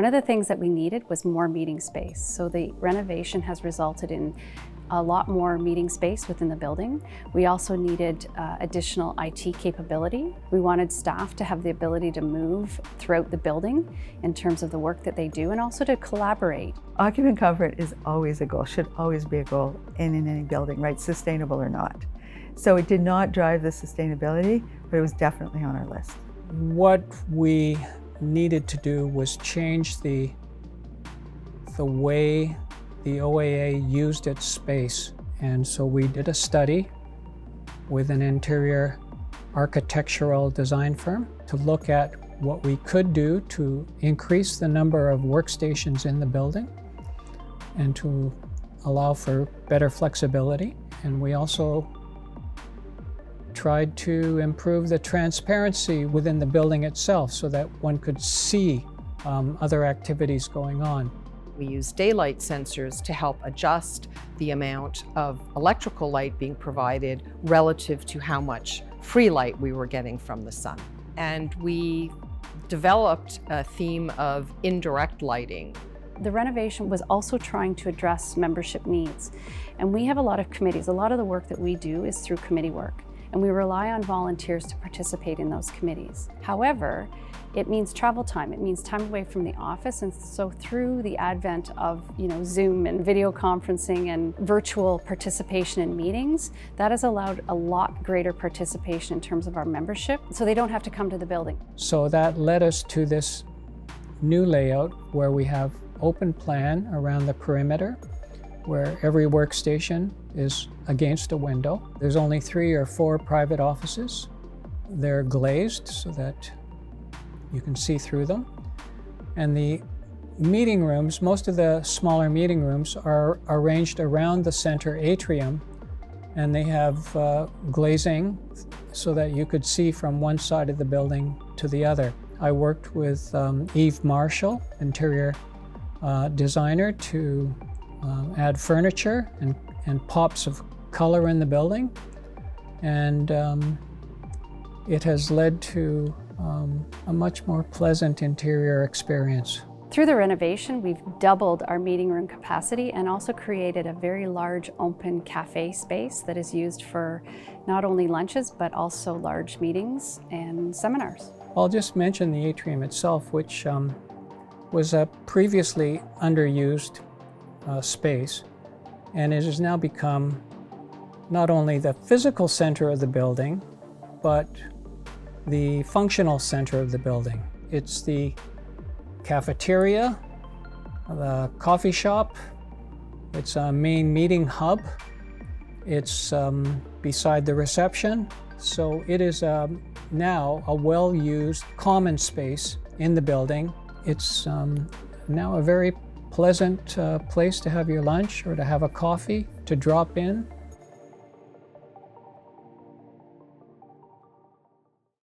One of the things that we needed was more meeting space. So the renovation has resulted in a lot more meeting space within the building. We also needed additional IT capability. We wanted staff to have the ability to move throughout the building in terms of the work that they do, and also to collaborate. Occupant comfort is always a goal, should always be a goal in any building, right? Sustainable or not. So it did not drive the sustainability, but it was definitely on our list. What we needed to do was change the way the OAA used its space. And so we did a study with an interior architectural design firm to look at what we could do to increase the number of workstations in the building and to allow for better flexibility. And we also tried to improve the transparency within the building itself so that one could see other activities going on. We use daylight sensors to help adjust the amount of electrical light being provided relative to how much free light we were getting from the sun. And we developed a theme of indirect lighting. The renovation was also trying to address membership needs. And we have a lot of committees. A lot of the work that we do is through committee work, and we rely on volunteers to participate in those committees. However, it means travel time, it means time away from the office, and so through the advent of Zoom and video conferencing and virtual participation in meetings, that has allowed a lot greater participation in terms of our membership, so they don't have to come to the building. So that led us to this new layout where we have open plan around the perimeter, where every workstation is against a window. There's only 3 or 4 private offices. They're glazed so that you can see through them. And the meeting rooms, most of the smaller meeting rooms are arranged around the center atrium, and they have glazing so that you could see from one side of the building to the other. I worked with Eve Marshall, interior designer, to add furniture and pops of color in the building, and it has led to a much more pleasant interior experience. Through the renovation, we've doubled our meeting room capacity and also created a very large open cafe space that is used for not only lunches but also large meetings and seminars. I'll just mention the atrium itself, which was a previously underused space, and it has now become not only the physical center of the building, but the functional center of the building. It's the cafeteria, the coffee shop, it's a main meeting hub, it's beside the reception, so it is now a well-used common space in the building. It's now a very pleasant place to have your lunch or to have a coffee, to drop in